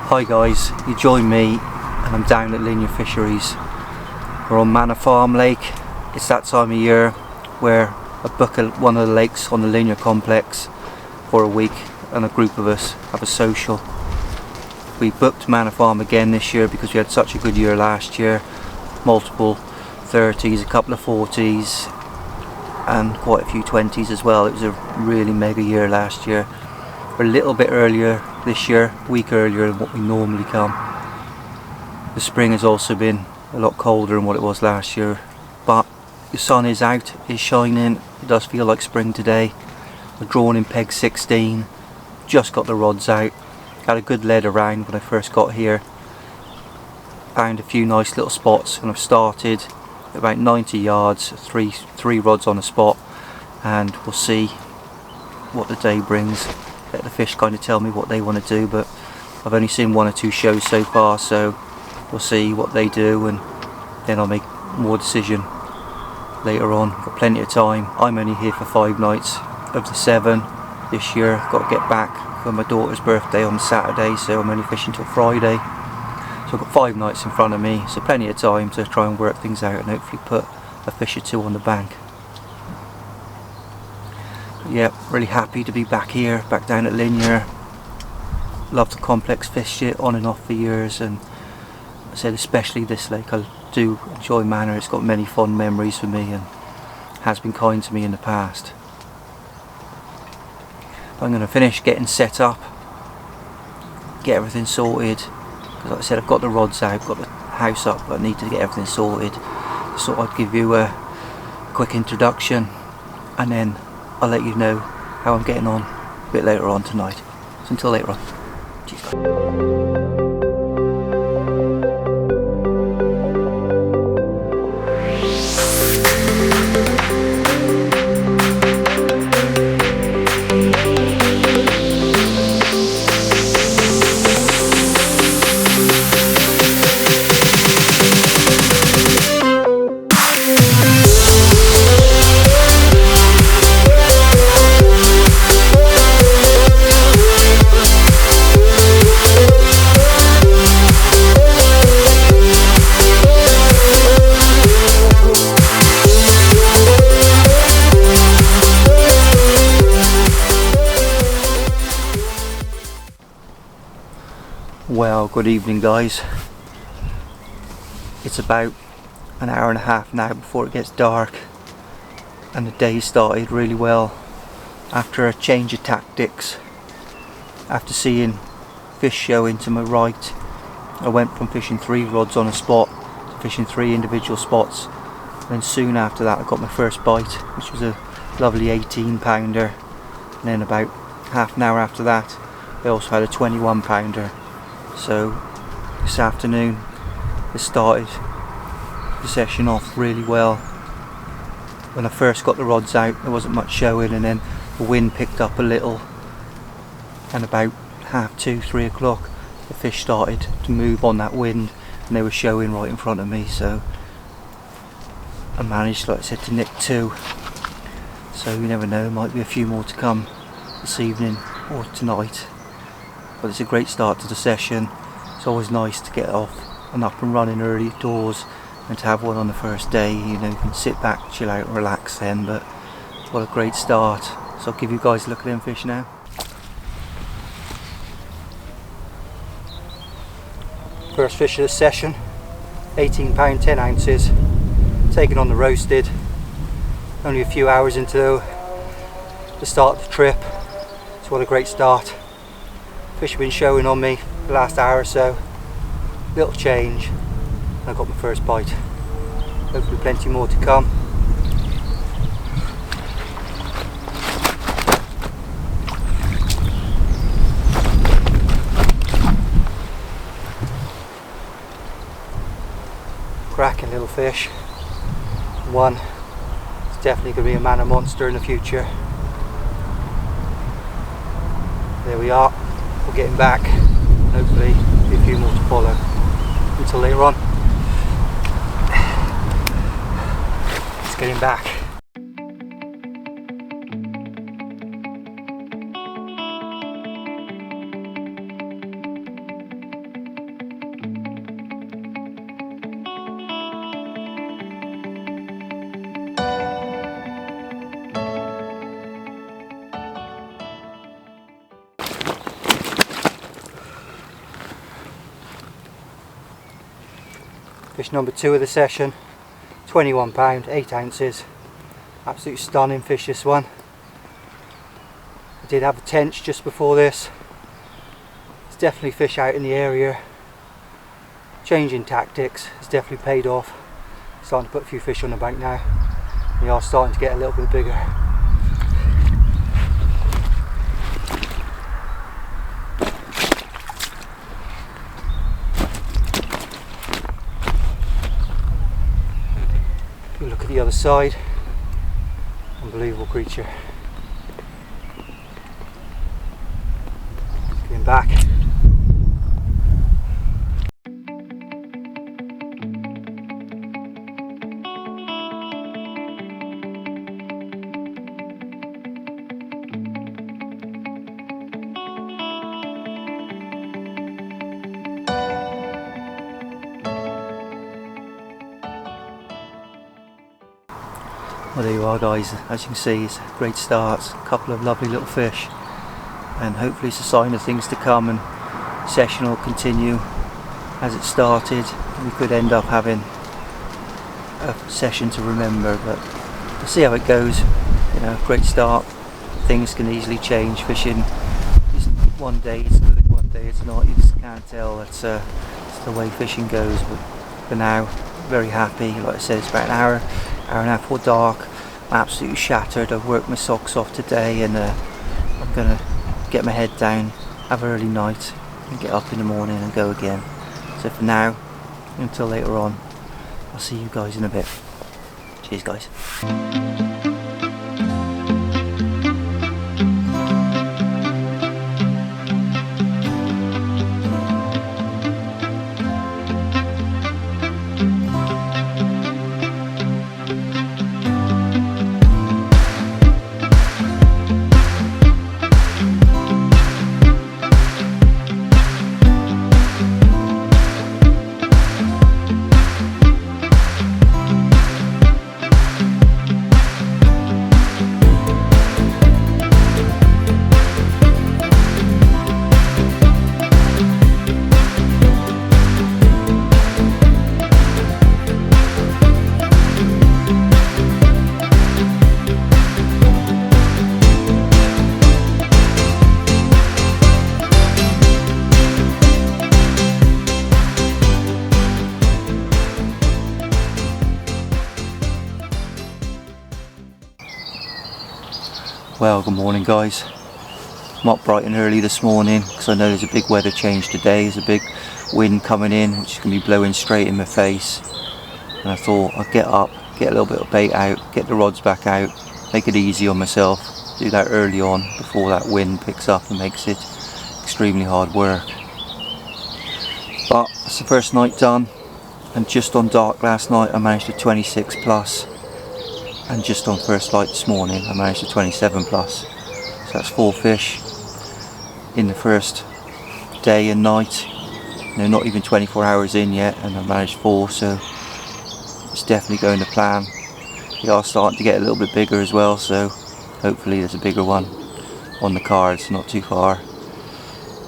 Hi guys, you join me and I'm down at Linear Fisheries. We're on Manor Farm Lake. It's that time of year where I book one of the lakes on the Linear complex for a week and a group of us have a social. We booked Manor Farm again this year because we had such a good year last year. Multiple 30s, a couple of 40s and quite a few 20s as well. It was a really mega year last year. We're a little bit earlier this year, a week earlier than what we normally come. The spring has also been a lot colder than what it was last year, but the sun is out, it's shining, it does feel like spring today. We're drawn in peg 16, just got the rods out, had a good lead around when I first got here, found a few nice little spots, and I've started about 90 yards, three rods on a spot, and we'll see what the day brings. Let the fish kind of tell me what they want to do, but I've only seen one or two shows so far, so we'll see what they do and then I'll make more decision later on. Got plenty of time. I'm only here for 5 nights of the 7 this year. Got to get back for my daughter's birthday on Saturday, so I'm only fishing till Friday. So I've got 5 nights in front of me, so plenty of time to try and work things out and hopefully put a fish or two on the bank. Yeah, really happy to be back here, back down at Linear. Love the complex, fished it on and off for years, and I said especially this lake. I do enjoy Manor. It's got many fond memories for me and has been kind to me in the past. I'm going to finish getting set up, get everything sorted, because like I said, I've got the rods out, got the house up, but I need to get everything sorted. So I'd give you a quick introduction and then I'll let you know how I'm getting on a bit later on tonight. So until later on. Cheers, guys. Well, good evening guys. It's about an hour and a half now before it gets dark and the day started really well. After a change of tactics, after seeing fish showing to my right, I went from fishing 3 rods on a spot to fishing 3 individual spots, and then soon after that I got my first bite, which was a lovely 18 pounder, and then about half an hour after that I also had a 21 pounder. So this afternoon it started the session off really well. When I first got the rods out there wasn't much showing, and then the wind picked up a little, and about 2:30, 3 o'clock the fish started to move on that wind and they were showing right in front of me, so I managed, like I said, to nick 2. So you never know, there might be a few more to come this evening or tonight. But it's a great start to the session. It's always nice to get off and up and running early doors and to have one on the first day. You know, you can sit back, chill out and relax then, but what a great start. So I'll give you guys a look at them fish now. First fish of the session, 18 pound 10 ounces, taken on the roasted. Only a few hours into the start of the trip, so what a great start. Fish have been showing on me the last hour or so. Little change. I got my first bite. Hopefully plenty more to come. Cracking little fish. One. It's definitely going to be a Manor monster in the future. There we are. We're getting back, hopefully a few more to follow. Until later on. It's getting back. Fish number 2 of the session, £21, 8 ounces. Absolute stunning fish, this one. I did have a tench just before this. There's definitely fish out in the area. Changing tactics has definitely paid off. Starting to put a few fish on the bank now. They are starting to get a little bit bigger. If you look at the other side, unbelievable creature. Getting back. Well, there you are, guys. As you can see, it's a great start. A couple of lovely little fish, and hopefully it's a sign of things to come, and the session will continue as it started. We could end up having a session to remember, but we'll see how it goes. You know, great start. Things can easily change. Fishing is, one day it's good, one day it's not. You just can't tell. It's the way fishing goes. But for now, very happy. Like I said, it's about an hour and a half before dark. I'm absolutely shattered. I've worked my socks off today, and I'm gonna get my head down, have an early night, and get up in the morning and go again. So for now, until later on, I'll see you guys in a bit. Cheers, guys. Well, good morning, guys. I'm up bright and early this morning because I know there's a big weather change today. There's a big wind coming in, which is going to be blowing straight in my face. And I thought I'd get up, get a little bit of bait out, get the rods back out, make it easy on myself. Do that early on before that wind picks up and makes it extremely hard work. But it's the first night done, and just on dark last night I managed to 26 plus. And just on first light this morning I managed to 27 plus. So that's 4 fish in the first day and night. You know, not even 24 hours in yet, and I managed 4, so it's definitely going to plan. They are starting to get a little bit bigger as well, so hopefully there's a bigger one on the cards, not too far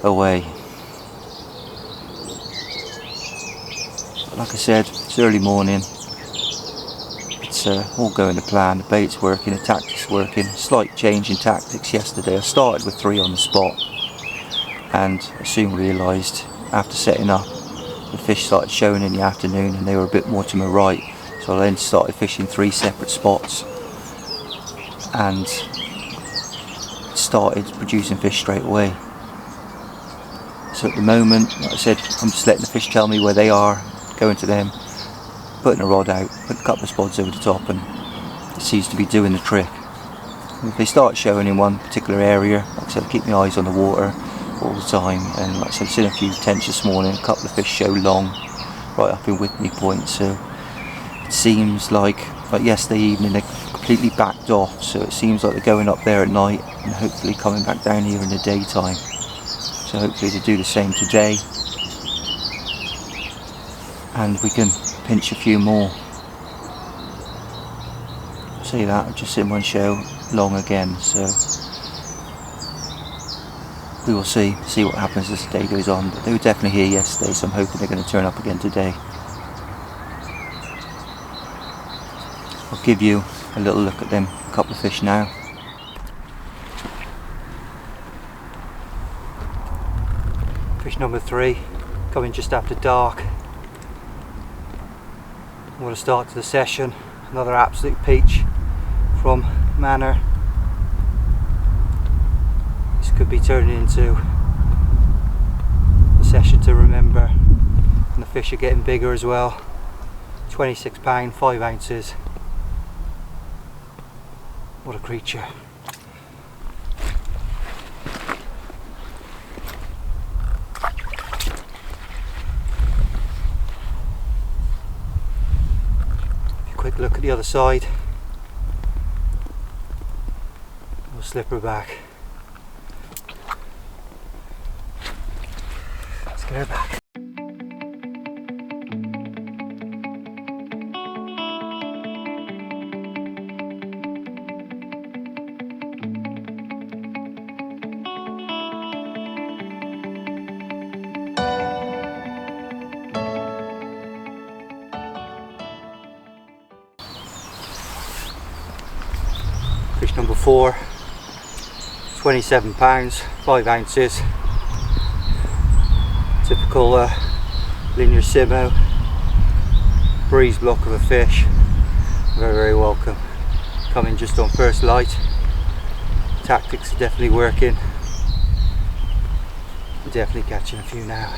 away. But like I said, it's early morning. It's all going to plan. The bait's working, the tactics working. Slight change in tactics yesterday. I started with 3 on the spot, and I soon realised after setting up, the fish started showing in the afternoon and they were a bit more to my right. So I then started fishing 3 separate spots and started producing fish straight away. So at the moment, like I said, I'm just letting the fish tell me where they are, going to them, putting a rod out, putting a couple of spots over the top, and it seems to be doing the trick. If they start showing in one particular area, like I said, I keep my eyes on the water all the time, and like I said, I've seen a few tench this morning, a couple of fish show long, right up in Whitney Point, so it seems like yesterday evening they completely backed off, so it seems like they're going up there at night and hopefully coming back down here in the daytime. So hopefully they do the same today, and we can pinch a few more. See that, I've just seen one show long again, so we will see what happens as the day goes on. But they were definitely here yesterday, so I'm hoping they're going to turn up again today. I'll give you a little look at them couple of fish now. Fish number 3, coming just after dark. What a start to the session. Another absolute peach from Manor. This could be turning into a session to remember, and the fish are getting bigger as well. 26 pound, 5 ounces. What a creature. Quick look at the other side. We'll slip her back. Let's get her back. Fish number 4, 27 pounds, 5 ounces. Typical linear simo, breeze block of a fish. Very, very welcome. Coming just on first light. Tactics are definitely working. I'm definitely catching a few now.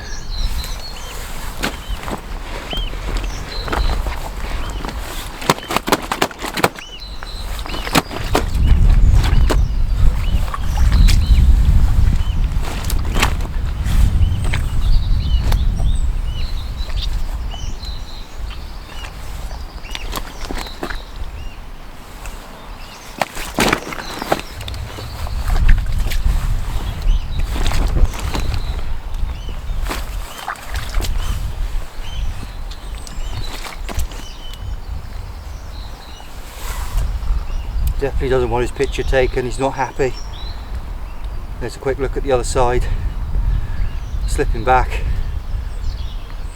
Definitely doesn't want his picture taken, he's not happy. There's a quick look at the other side. Slipping back.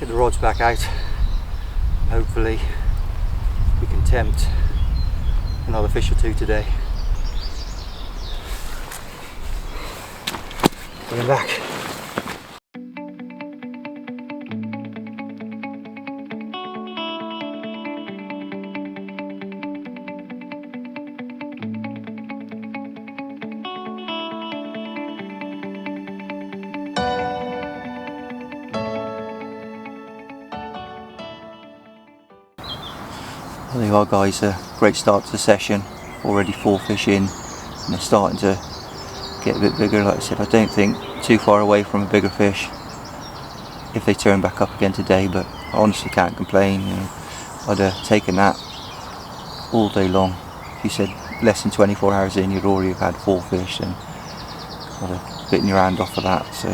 Get the rods back out. Hopefully we can tempt another fish or two today. Coming back. There you are guys, a great start to the session. Already 4 fish in and they're starting to get a bit bigger. Like I said, I don't think too far away from a bigger fish if they turn back up again today, but I honestly can't complain. You know, I'd have taken that all day long. If you said less than 24 hours in you'd already have had 4 fish, and I'd have bitten your hand off for that. So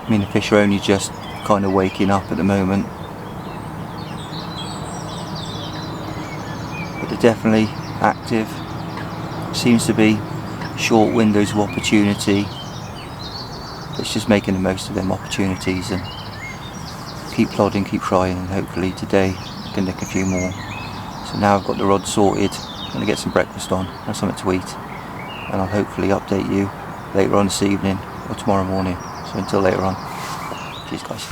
I mean, the fish are only just kind of waking up at the moment. They're definitely active. Seems to be short windows of opportunity. It's just making the most of them opportunities and keep plodding, keep trying, and hopefully today I can nick a few more. So now I've got the rod sorted, I'm going to get some breakfast on, have something to eat, and I'll hopefully update you later on this evening or tomorrow morning. So until later on, cheers guys.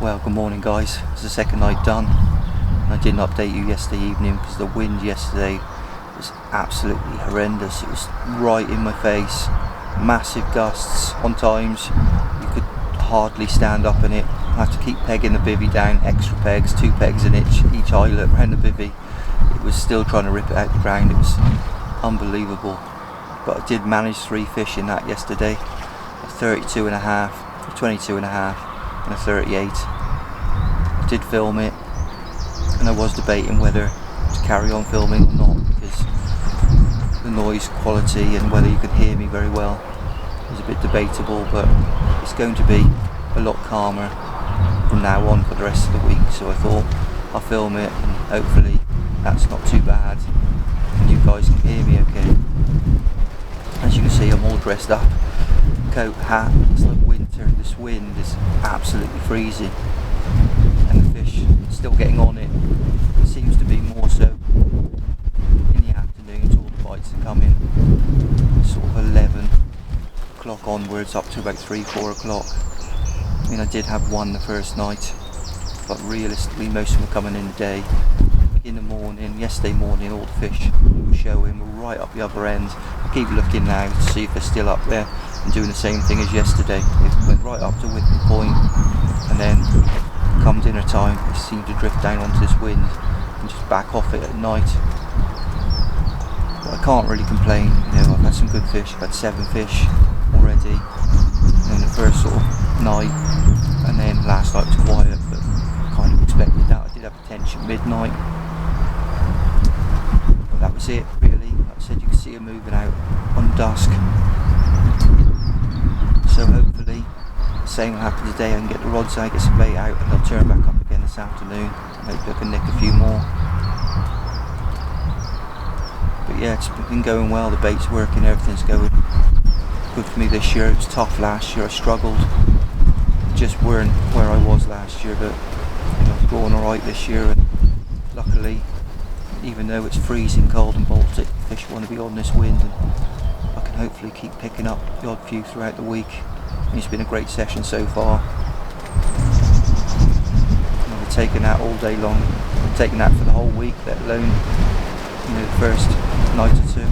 Well, good morning guys, it's the second night done. I didn't update you yesterday evening because the wind yesterday was absolutely horrendous. It was right in my face, massive gusts. On times you could hardly stand up in it. I had to keep pegging the bivvy down, extra pegs, 2 pegs in each eyelet around the bivvy. It was still trying to rip it out the ground. It was unbelievable, but I did manage 3 fish in that yesterday, a 32 and a half, a 22 and a half and a 38. I did film it and I was debating whether to carry on filming or not because the noise quality and whether you could hear me very well is a bit debatable, but it's going to be a lot calmer from now on for the rest of the week, so I thought I'll film it and hopefully that's not too bad and you guys can hear me okay. As you can see, I'm all dressed up, coat, hat. It's like winter. This wind is absolutely freezing and the fish still getting on it. It seems to be more so in the afternoons. All the bites are coming sort of 11 o'clock onwards up to about 3-4 o'clock. I mean, I did have one the first night, but realistically most of them are coming in the day. In the morning, yesterday morning, all the fish were showing were right up the other end. I keep looking now to see if they're still up there and doing the same thing as yesterday. It went right up to Whitman Point, and then come dinner time it seemed to drift down onto this wind and just back off it at night. But I can't really complain, you know, I've had some good fish. I've had 7 fish already in the first sort of night, and then last night was quiet, but I kind of expected that. I did have a tension midnight. That was it really. Like I said, you can see them moving out on dusk, so hopefully the same will happen today. I can get the rods out, get some bait out, and they'll turn back up again this afternoon. Hopefully I can nick a few more. But yeah, it's been going well. The bait's working, everything's going good for me this year. It was tough last year. I struggled, just weren't where I was last year, but you know, I've gone alright this year, and luckily, even though it's freezing cold and Baltic, fish want to be on this wind, and I can hopefully keep picking up the odd few throughout the week. And it's been a great session so far. I've taken that all day long, I've taken that for the whole week, let alone, you know, the first night or 2.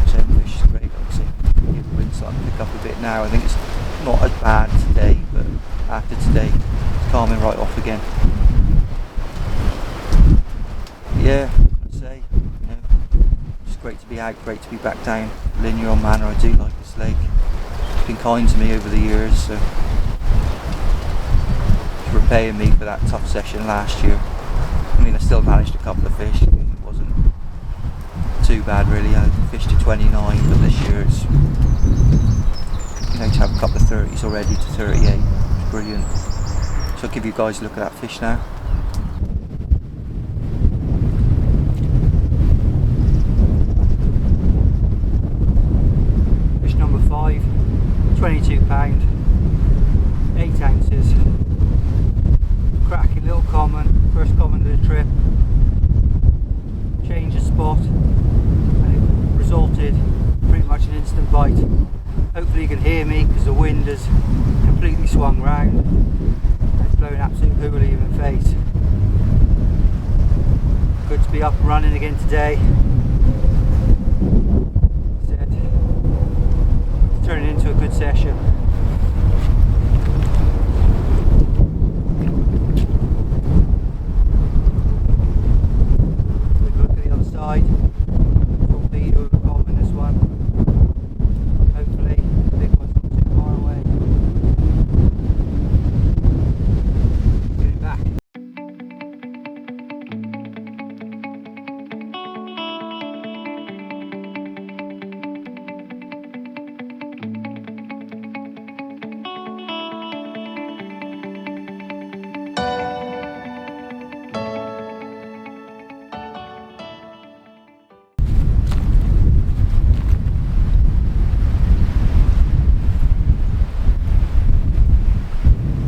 So fish is great. Like I say, the wind's starting to pick up a bit now. I think it's not as bad today, but after today it's calming right off again. Yeah, I'd say, you know, it's great to be out, great to be back down Linear Manor. I do like this lake. It's been kind to me over the years, so it's repaying me for that tough session last year. I mean, I still managed a couple of fish. It wasn't too bad really. I fished to 29, but this year it's, you know, to have a couple of 30s already to 38. It's brilliant. So I'll give you guys a look at that fish now. Fish number 5, 22 pound, 8 ounces. Cracking little common, first common of the trip. Change of spot, and it resulted pretty much an instant bite. Hopefully you can hear me because the wind has completely swung round. It's blowing absolute hoolie in my face. Good to be up and running again today. It's turning into a good session. Good look at the other side. Torpedo with a cob in this one. Hopefully the big one's not too far away. Get it back.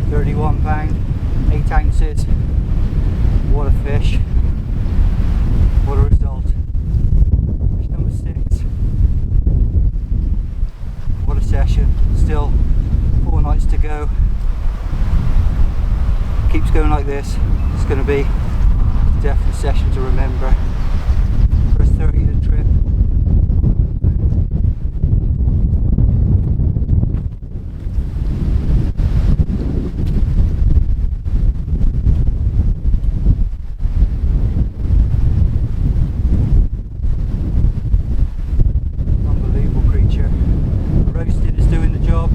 £31, 8 ounces. What a fish. What a result. Fish number 6. What a session. Still 4 nights to go. keeps going like this, it's going to be a definite session to remember. First 30 of the trip. Unbelievable creature. Roasted is doing the job.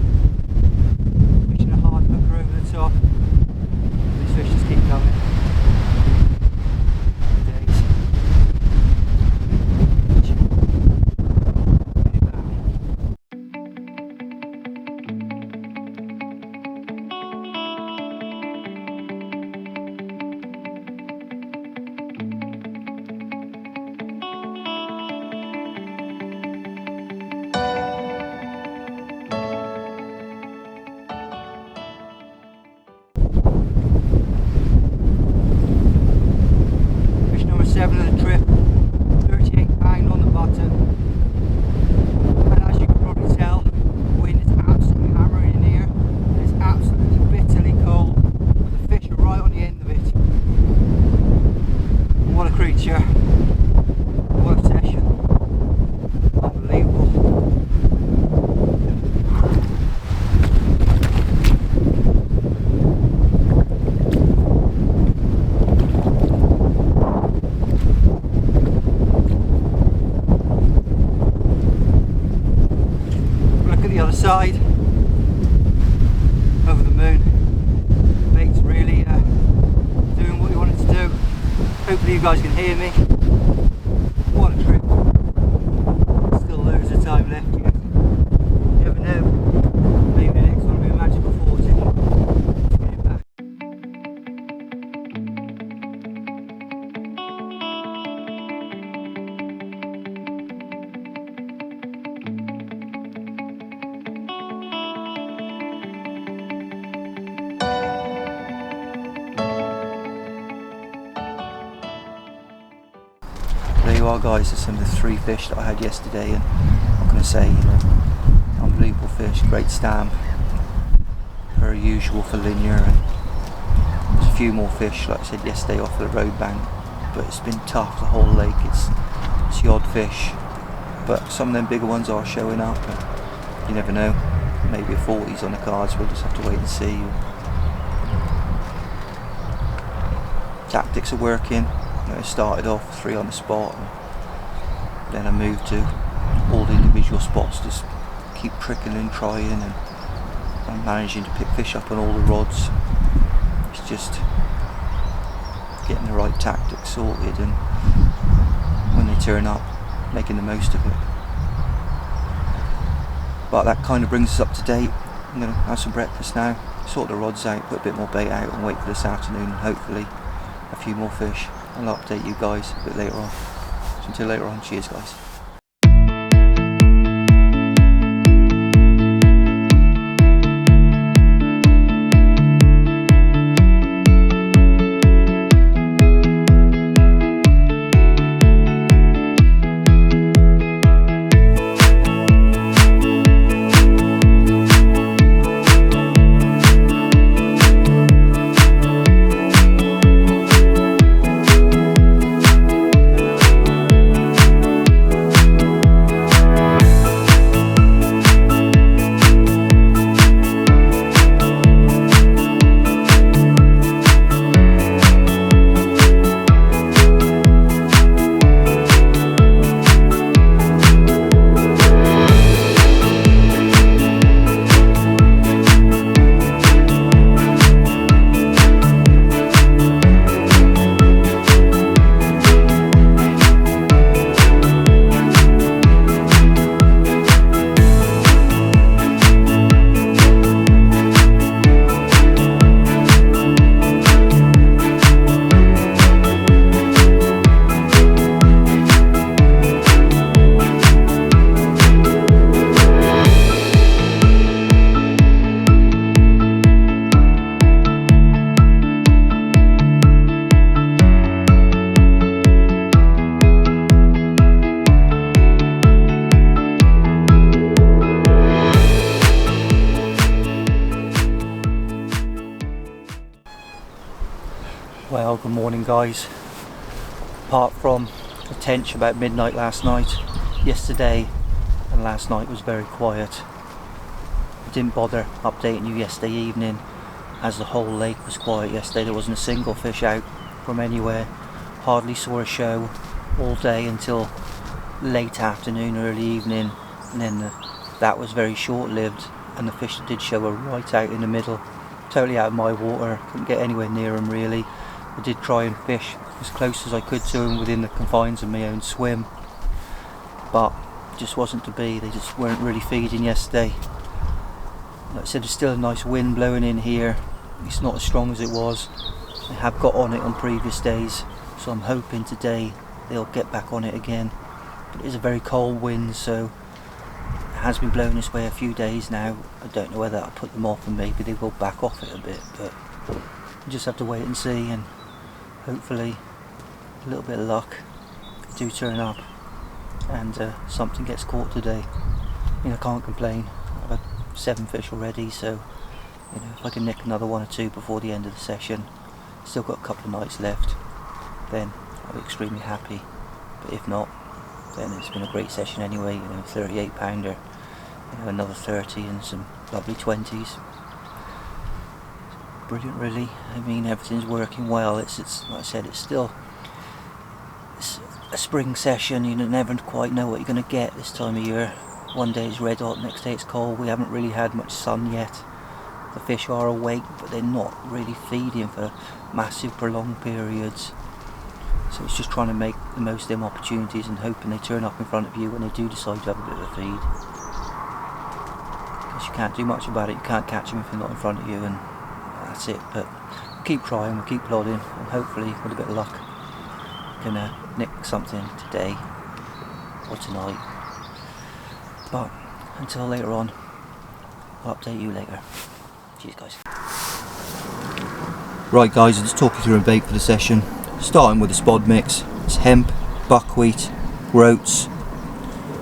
Fishing a hard hooker over the top. These fish just keep coming. Days. Fish number 7 of the trip, 38 pound on the bottom, and as you can probably tell, the wind is absolutely hammering in here. It's absolutely bitterly cold, but the fish are right on the end of it. What a creature, what a session, unbelievable. The other side over the moon. Bait's really doing what he wanted to do. Hopefully you guys can hear me. What a trip. Still loads of time left yet. You never know. Maybe the next one will be a magical 40. Get it back. There you are guys, there's some of the 3 fish that I had yesterday, and I'm going to say, you know, unbelievable fish, great stamp, per usual for Linear, and there's a few more fish like I said yesterday off the road bank, but it's been tough, the whole lake, it's the odd fish, but some of them bigger ones are showing up, and you never know, maybe a 40's on the cards, we'll just have to wait and see. Tactics are working. It started off 3 on the spot, and then I moved to all the individual spots, just keep trickling, trying, and I'm managing to pick fish up on all the rods. It's just getting the right tactics sorted, and when they turn up, making the most of it. But that kind of brings us up to date. I'm going to have some breakfast now, sort the rods out, put a bit more bait out, and wait for this afternoon, and hopefully a few more fish. I'll update you guys a bit later on. So until later on, cheers guys. Well, good morning guys. Apart from a tension about midnight last night, yesterday and last night was very quiet. I didn't bother updating you yesterday evening as the whole lake was quiet yesterday. There wasn't a single fish out from anywhere. Hardly saw a show all day until late afternoon, early evening, and then that was very short-lived, and the fish that did show were right out in the middle, totally out of my water. Couldn't get anywhere near them really. I did try and fish as close as I could to them within the confines of my own swim, but it just wasn't to be. They just weren't really feeding yesterday. Like I said, there's still a nice wind blowing in here. It's not as strong as it was. I have got on it on previous days, so I'm hoping today they'll get back on it again. But it is a very cold wind, so it has been blowing this way a few days now. I don't know whether that'll put them off and maybe they will back off it a bit, but we just have to wait and see, and hopefully a little bit of luck do turn up and something gets caught today. I mean, I can't complain. I've had 7 fish already, so you know, if I can nick another 1 or 2 before the end of the session, still got a couple of nights left, then I'll be extremely happy. But if not, then it's been a great session anyway. You know, 38 pounder, you know, another 30 and some lovely 20s. Brilliant really. I mean, everything's working well. It's like I said, it's a spring session. You never quite know what you're going to get this time of year. One day it's red hot, next day it's cold. We haven't really had much sun yet. The fish are awake, but they're not really feeding for massive prolonged periods. So it's just trying to make the most of them opportunities and hoping they turn up in front of you when they do decide to have a bit of a feed. Because you can't do much about it. You can't catch them if they're not in front of you, and that's it. But we'll keep trying, we'll keep plodding, and hopefully with a bit of luck we can nick something today or tonight. But until later on, I'll update you later. Cheers guys. Right guys, I'll just talk you through a bait for the session. Starting with the spod mix. It's hemp, buckwheat, groats,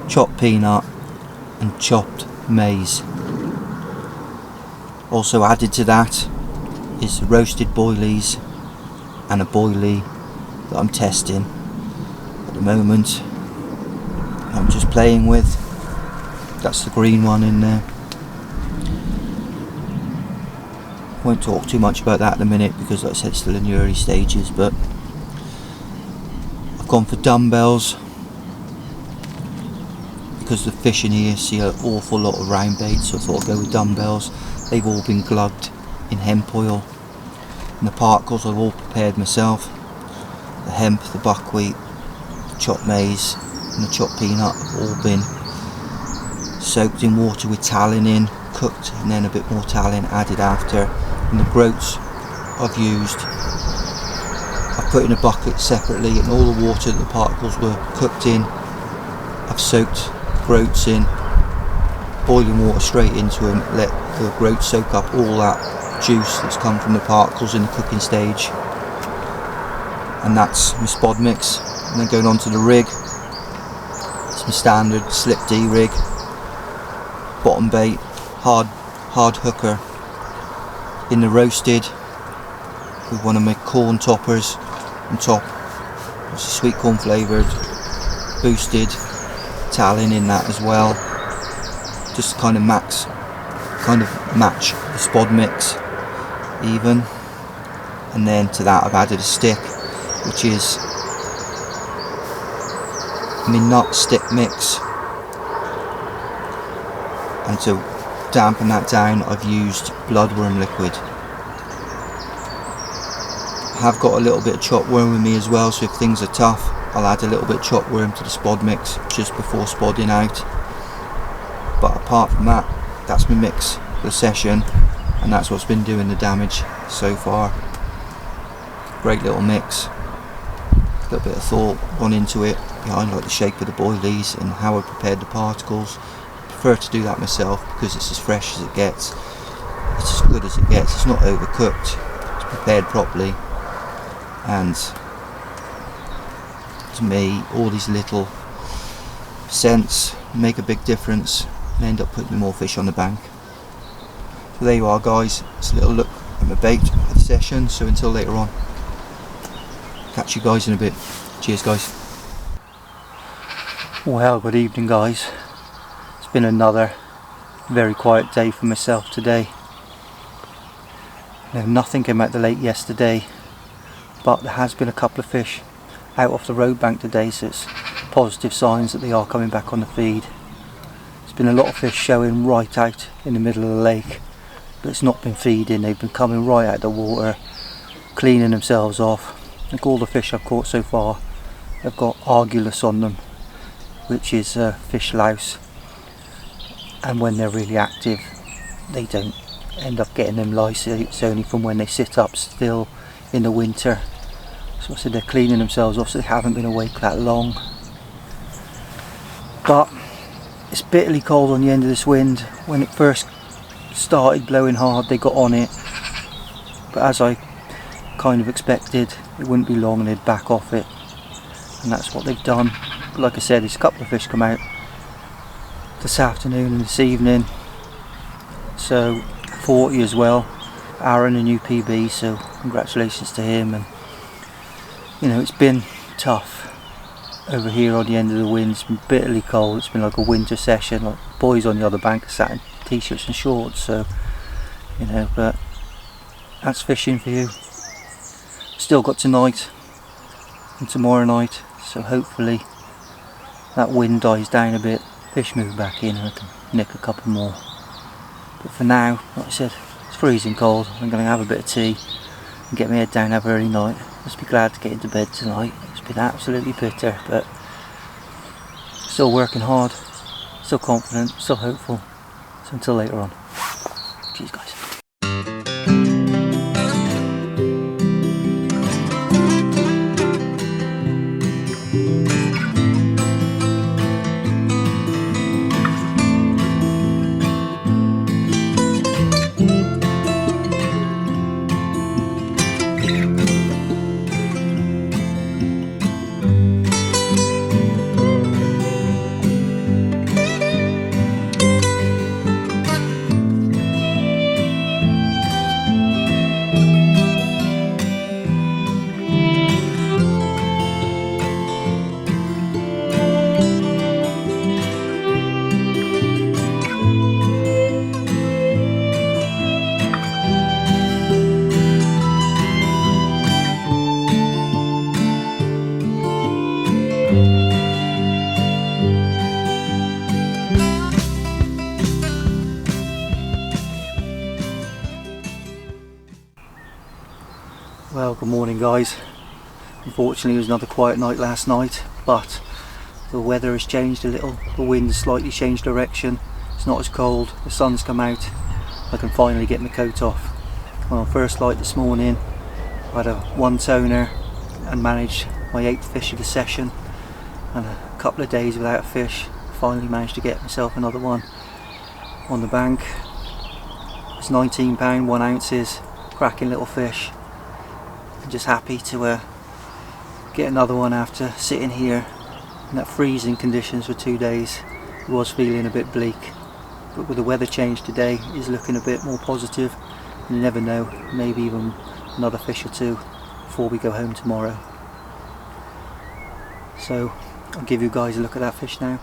chopped peanut and chopped maize. Also added to that is roasted boilies and a boilie that I'm testing at the moment. I'm just playing with. That's the green one in there. Won't talk too much about that at the minute because, like I said, it's still in the early stages, but I've gone for dumbbells because the fish in here see an awful lot of round bait, so I thought I'd go with dumbbells. They've all been glugged in hemp oil, and the particles I've all prepared myself. The hemp, the buckwheat, the chopped maize and the chopped peanut have all been soaked in water with tallow in, cooked, and then a bit more tallow added after. And the groats I've put in a bucket separately, and all the water that the particles were cooked in, I've soaked groats in, boiling water straight into them, let the groats soak up all that juice that's come from the particles in the cooking stage. And that's my spod mix. And then going on to the rig, it's my standard slip D rig, bottom bait, hard hooker in the roasted with one of my corn toppers on top. It's sweet corn flavoured, boosted, tallow in that as well, just to kind of match the spod mix even. And then to that I've added a stick, which is my nut stick mix, and to dampen that down I've used bloodworm liquid. I have got a little bit of chopped worm with me as well, so if things are tough I'll add a little bit of chopped worm to the spod mix just before spodding out. But apart from that, that's my mix for the session, and that's what's been doing the damage so far. Great little mix, a little bit of thought gone into it behind like the shape of the boilies and how I prepared the particles. I prefer to do that myself because it's as fresh as it gets, it's as good as it gets, it's not overcooked, it's prepared properly. And to me, all these little cents make a big difference and end up putting more fish on the bank. So there you are guys, it's a little look at my bait for the session, so until later on. Catch you guys in a bit. Cheers guys. Well, good evening guys. It's been another very quiet day for myself today. Nothing came out the lake yesterday, but there has been a couple of fish out off the road bank today, so it's positive signs that they are coming back on the feed. There's been a lot of fish showing right out in the middle of the lake, but it's not been feeding. They've been coming right out of the water, cleaning themselves off. I think all the fish I've caught so far have got argulus on them, which is fish louse, and when they're really active they don't end up getting them lice. It's only from when they sit up still in the winter. So I said they're cleaning themselves off, so they haven't been awake that long. But it's bitterly cold on the end of this wind. When it first started blowing hard they got on it, but as I kind of expected, it wouldn't be long and they'd back off it, and that's what they've done. But like I said, there's a couple of fish come out this afternoon and this evening, so 40 as well. Aaron, a new PB, so congratulations to him. And you know, it's been tough over here on the end of the wind. It's been bitterly cold. It's been like a winter session. Like boys on the other bank are sat in t-shirts and shorts, so you know, but that's fishing for you. Still got tonight and tomorrow night, so hopefully that wind dies down a bit, fish move back in and I can nick a couple more. But for now, like I said, it's freezing cold. I'm going to have a bit of tea and get my head down, have an early night. Just be glad to get into bed tonight. It's been absolutely bitter, but still working hard, still confident, still hopeful. So until later on. Cheers guys. Well, good morning guys. Unfortunately it was another quiet night last night, but the weather has changed a little. The wind's slightly changed direction. It's not as cold, the sun's come out. I can finally get my coat off. Well, first light this morning, I had a 1 toner and managed my 8th fish of the session, and a couple of days without a fish. Finally managed to get myself another one on the bank. It's £19, 1 ounces, cracking little fish. I'm just happy to get another one after sitting here in that freezing conditions for 2 days. It was feeling a bit bleak, but with the weather change today, it's looking a bit more positive. You never know, maybe even another fish or two before we go home tomorrow. So I'll give you guys a look at that fish now.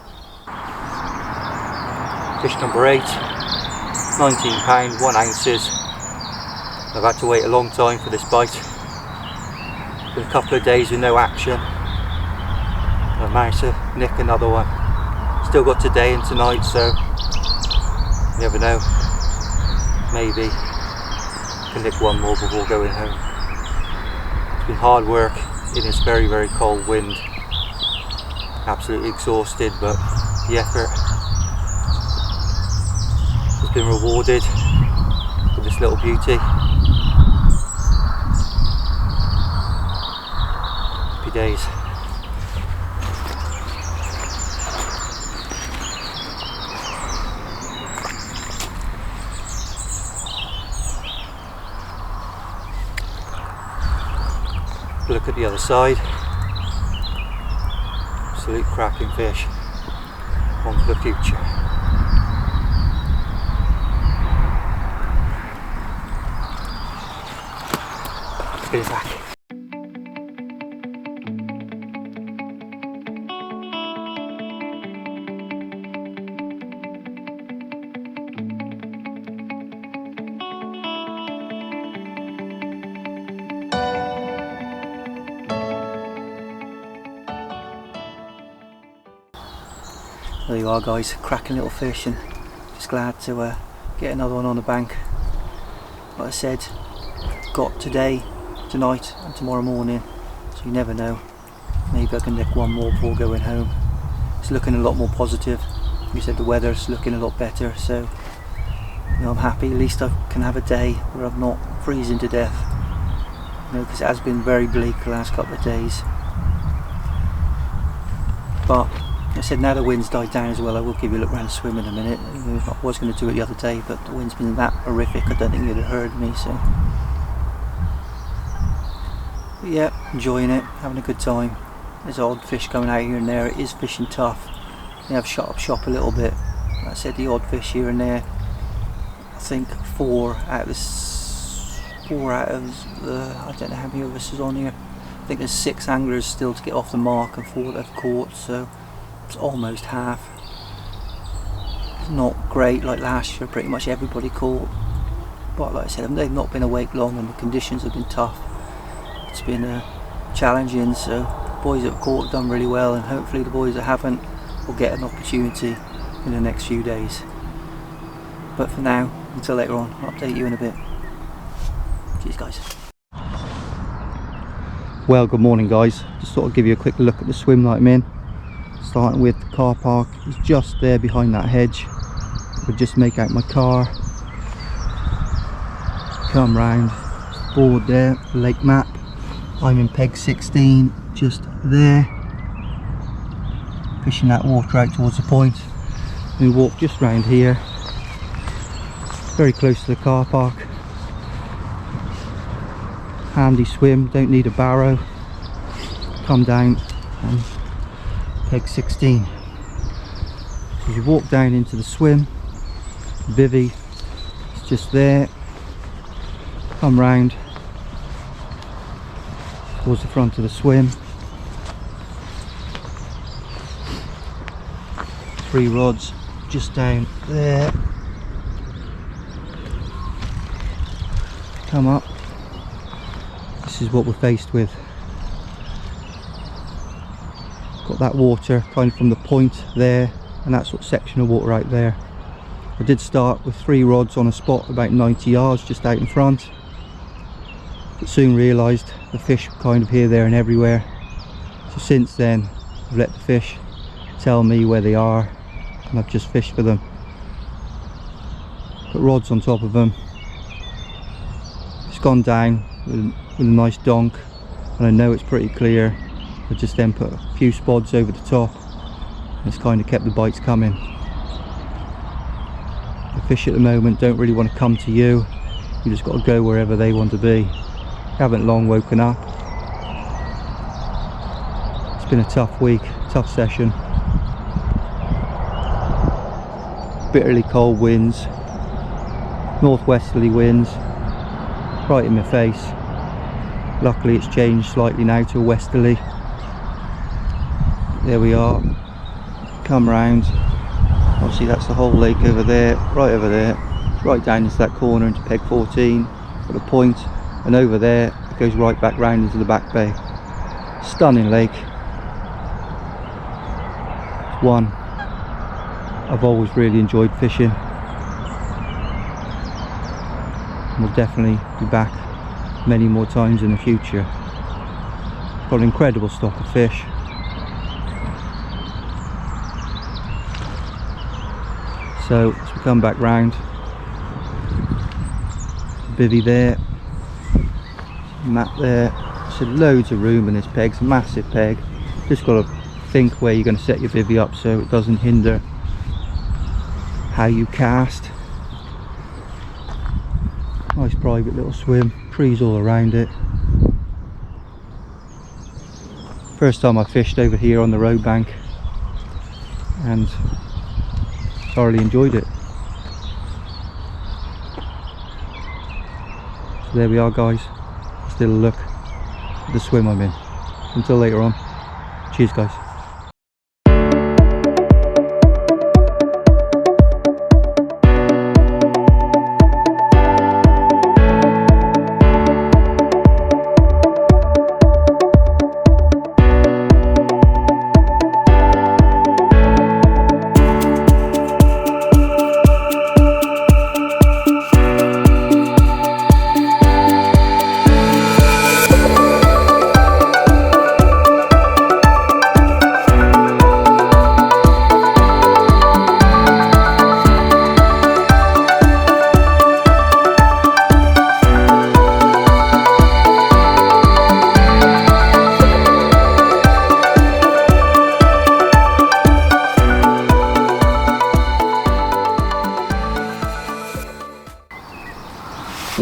Fish number 8, £19, 1 ounces. I've had to wait a long time for this bite. With a couple of days with no action, I managed to nick another one. Still got today and tonight, so you never know, maybe I can nick one more before going home. It's been hard work in this very, very cold wind. Absolutely exhausted, but the effort has been rewarded with this little beauty. Days. Look at the other side. Absolute cracking fish. One for the future. Let's get it back. There you are guys, cracking little fish, and just glad to get another one on the bank. Like I said, got today, tonight and tomorrow morning, so you never know, maybe I can nick one more before going home. It's looking a lot more positive. Like you said, the weather's looking a lot better, so you know, I'm happy. At least I can have a day where I'm not freezing to death, you know, because it has been very bleak the last couple of days. But I said, now the wind's died down as well, I will give you a look around the swim in a minute. I was going to do it the other day, but the wind's been that horrific, I don't think you'd have heard me. So but yeah, enjoying it, having a good time. There's odd fish coming out here and there. It is fishing tough. They have shut up shop a little bit. Like I said, the odd fish here and there. I think four out of the, I don't know how many of us is on here. I think there's 6 anglers still to get off the mark and 4 they've caught, so it's almost half. It's not great like last year, pretty much everybody caught. But like I said, they've not been awake long and the conditions have been tough. It's been challenging, so the boys that have caught have done really well, and hopefully the boys that haven't will get an opportunity in the next few days. But for now, until later on, I'll update you in a bit. Cheers guys. Well, good morning guys. Just thought I'd give you a quick look at the swim that I'm in. Starting with the car park, it's just there behind that hedge. I could just make out my car. Come round, board there, lake map. I'm in peg 16, just there. Fishing that water out towards the point. We walk just round here, very close to the car park. Handy swim, don't need a barrow. Come down and peg 16. So you walk down into the swim, bivvy is just there. Come round towards the front of the swim. 3 rods just down there. Come up. This is what we're faced with. Got that water kind of from the point there, and that sort of section of water right there. I did start with 3 rods on a spot about 90 yards just out in front, but soon realised the fish were kind of here, there and everywhere. So since then I've let the fish tell me where they are, and I've just fished for them. Put rods on top of them. It's gone down with a nice donk, and I know it's pretty clear. I just then put a few spods over the top, and it's kind of kept the bites coming. The fish at the moment don't really want to come to you. You just got to go wherever they want to be. Haven't long woken up. It's been a tough week, tough session. Bitterly cold winds, northwesterly winds, right in my face. Luckily it's changed slightly now to a westerly. There we are. Come round. Obviously that's the whole lake over there, right down into that corner into peg 14, got a point, and over there it goes right back round into the back bay. Stunning lake. It's one I've always really enjoyed fishing. We'll definitely be back many more times in the future. Got an incredible stock of fish. So as we come back round, bivvy there, map there. So loads of room in this peg, it's a massive peg. Just got to think where you're going to set your bivvy up so it doesn't hinder how you cast. Nice private little swim, trees all around it. First time I fished over here on the road bank, and thoroughly enjoyed it. So there we are guys, still a look at the swim I'm in. Until later on, cheers guys.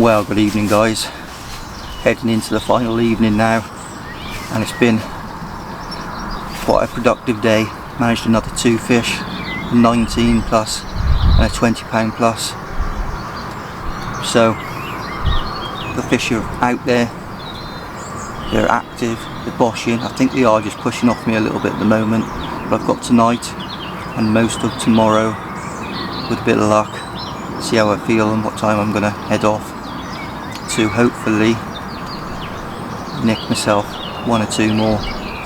Well, good evening guys, heading into the final evening now, and it's been quite a productive day. Managed another 2 fish, 19 plus and a 20 pound plus. So the fish are out there, they're active, they're boshing. I think they are just pushing off me a little bit at the moment, but I've got tonight and most of tomorrow with a bit of luck, see how I feel and what time I'm going to head off to hopefully nick myself 1 or 2 more.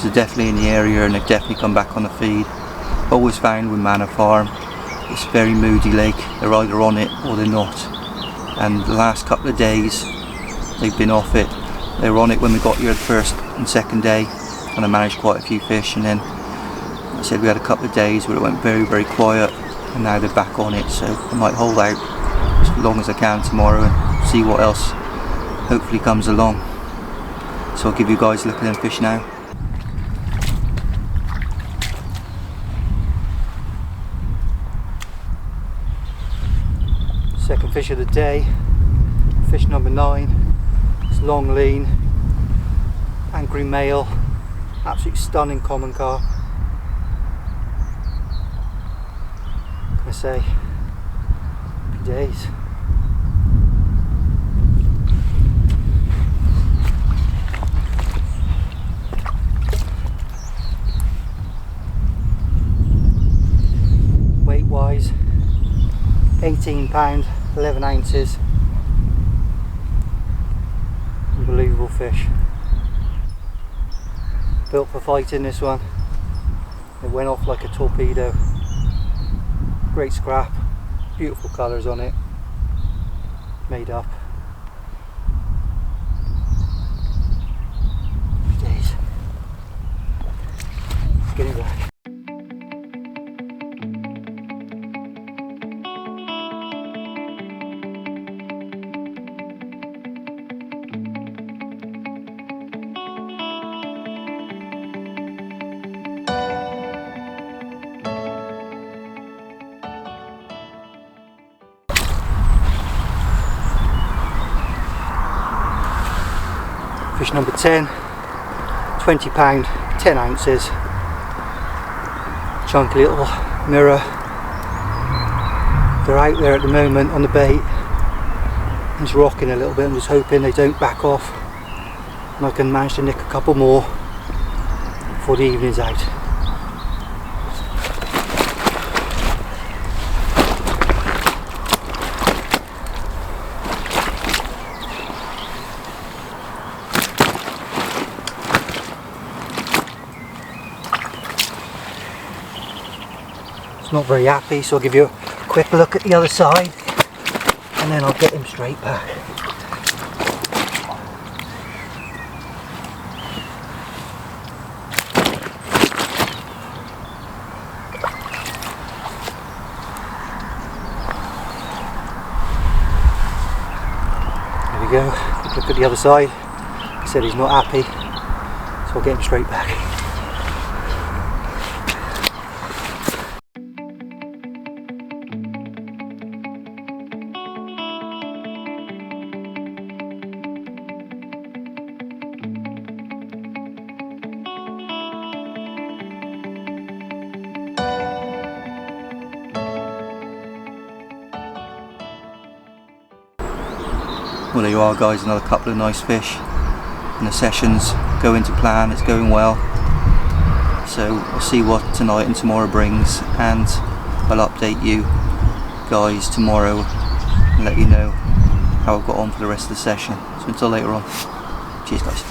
They're definitely in the area and they've definitely come back on the feed. Always found with Manor Farm, it's a very moody lake, they're either on it or they're not, and the last couple of days they've been off it. They were on it when we got here the first and second day, and I managed quite a few fish, and then I said we had a couple of days where it went very quiet, and now they're back on it, so I might hold out as long as I can tomorrow and see what else hopefully comes along. So I'll give you guys a look at them fish now. Second fish of the day, fish number 9. It's long, lean, angry male, absolutely stunning common carp. What can I say? Happy days. Weight wise, 18 pound, 11 ounces. Unbelievable fish. Built for fighting, this one. It went off like a torpedo. Great scrap, beautiful colours on it. Made up. Happy days. Get him back. Fish number 10, 20 pound, 10 ounces, chunky little mirror. They're out there at the moment on the bait. It's rocking a little bit. I'm just hoping they don't back off and I can manage to nick a couple more before the evening's out. It's not very happy, so I'll give you a quick look at the other side and then I'll get him straight back. There we go, quick look at the other side. He said he's not happy, so I'll get him straight back. Well, there you are guys, another couple of nice fish and the session's going to plan, it's going well, so we'll see what tonight and tomorrow brings, and I'll update you guys tomorrow and let you know how I've got on for the rest of the session. So until later on, cheers guys.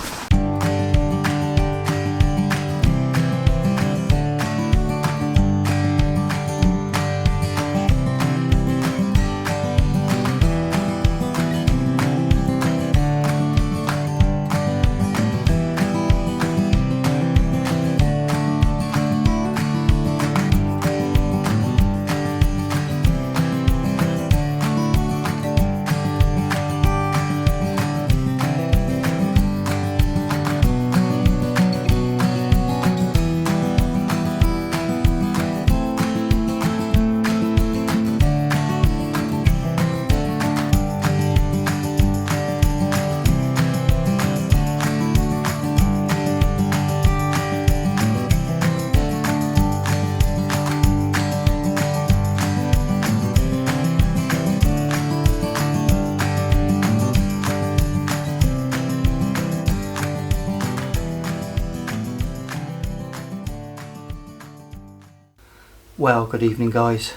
Well, good evening guys.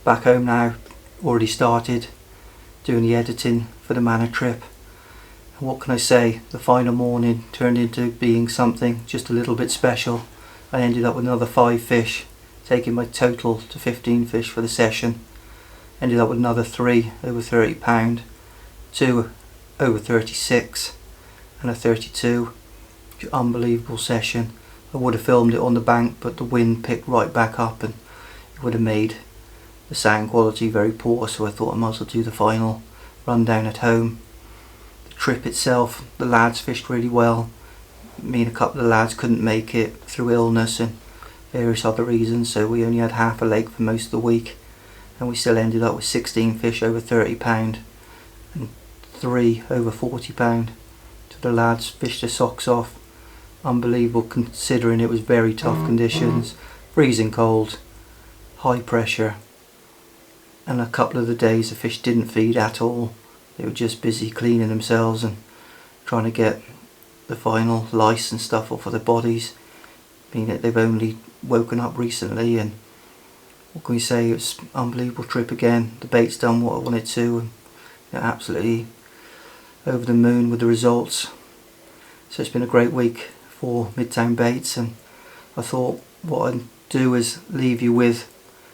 Back home now, already started doing the editing for the manor trip. And what can I say, the final morning turned into being something just a little bit special. I ended up with another 5 fish, taking my total to 15 fish for the session. Ended up with another 3 over £30, 2 over 36 and a 32. Unbelievable session. I would have filmed it on the bank, but the wind picked right back up and it would have made the sound quality very poor, so I thought I might as well do the final rundown at home. The trip itself, the lads fished really well. Me and a couple of lads couldn't make it through illness and various other reasons, so we only had half a lake for most of the week, and we still ended up with 16 fish over £30 and 3 over £40. So the lads fished their socks off. Unbelievable considering it was very tough conditions, freezing cold, high pressure, and a couple of the days the fish didn't feed at all. They were just busy cleaning themselves and trying to get the final lice and stuff off of their bodies, being that they've only woken up recently. And what can we say, it was an unbelievable trip again. The bait's done what I wanted to, and absolutely over the moon with the results. So it's been a great week for Midtown Baits, and I thought what I'd do is leave you with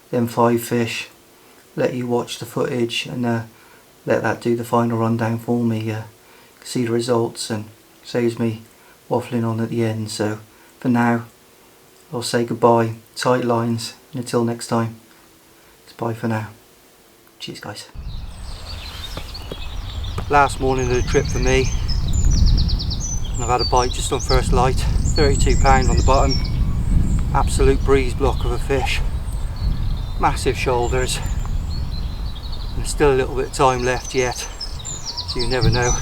them 5 fish, let you watch the footage and let that do the final rundown for me, see the results, and saves me waffling on at the end. So for now I'll say goodbye, tight lines, and until next time, it's bye for now. Cheers guys. Last morning of the trip for me, and I've had a bite just on first light, £32 on the bottom, absolute breeze block of a fish, massive shoulders, and still a little bit of time left yet, so you never know,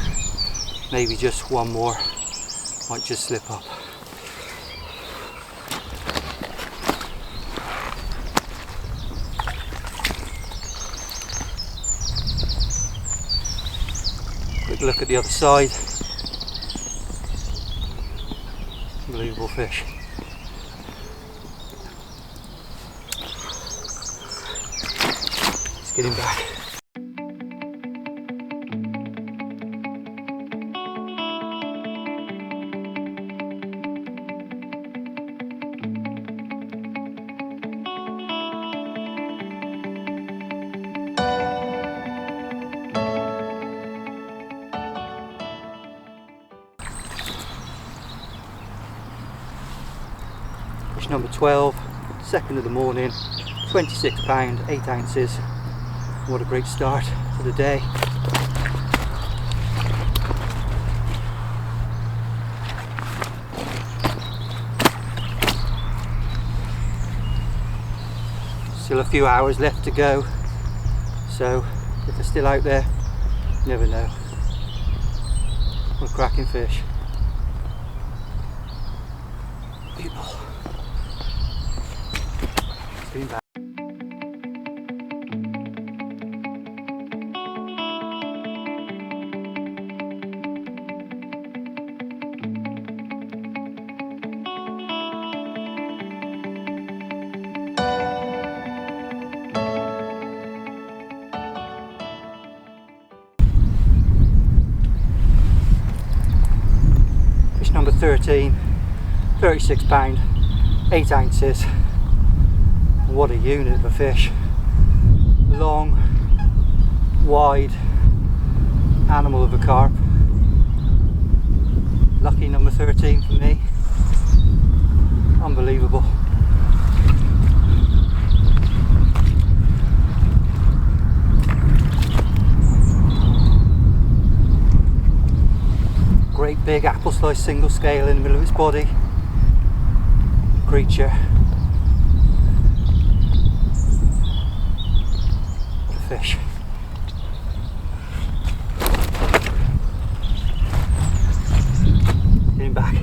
maybe just one more might just slip up. Quick look at the other side. Unbelievable fish. Let's get him back. Fish number 12, second of the morning, £26, 8 ounces. What a great start to the day. Still a few hours left to go, so if they're still out there, you never know. What a cracking fish. Beautiful. Back. Fish number 13, £36, 8 ounces. What a unit of a fish. Long, wide animal of a carp. Lucky number 13 for me. Unbelievable. Great big apple slice single scale in the middle of its body. Creature. Fish. Getting back.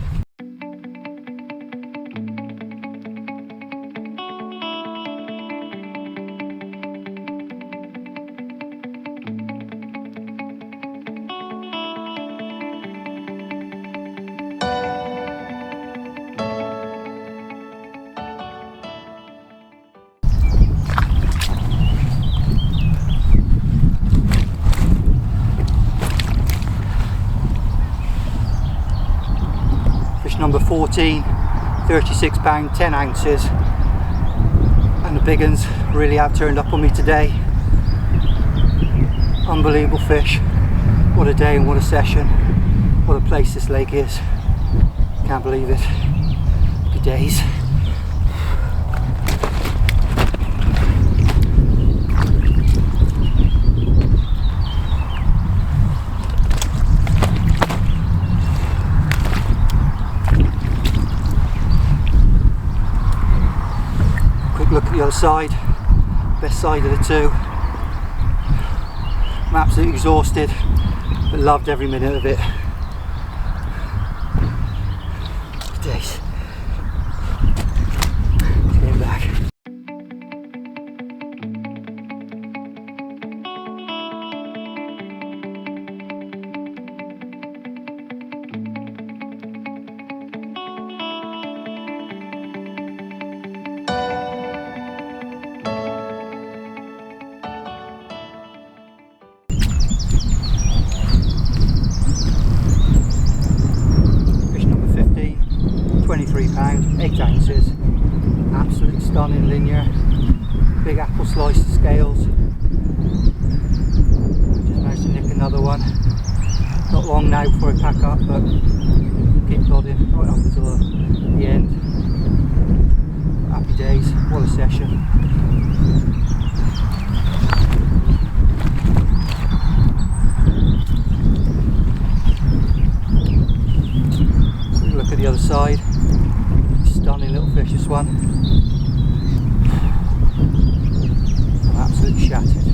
number 14, 36 pound, 10 ounces, and the big uns really have turned up on me today. Unbelievable fish. What a day and what a session. What a place this lake is. Can't believe it. Good days. Quick look at the other side. Best side of the two. I'm absolutely exhausted, but loved every minute of it. Good days. Getting back. £23, 8 ounces, absolutely stunning linear, big apple slice scales. Just managed to nick another one. Not long now before I pack up, but keep plodding right up until the end. Happy days, what a session. Look at the other side. Stunning little fish, this one. I'm absolutely shattered.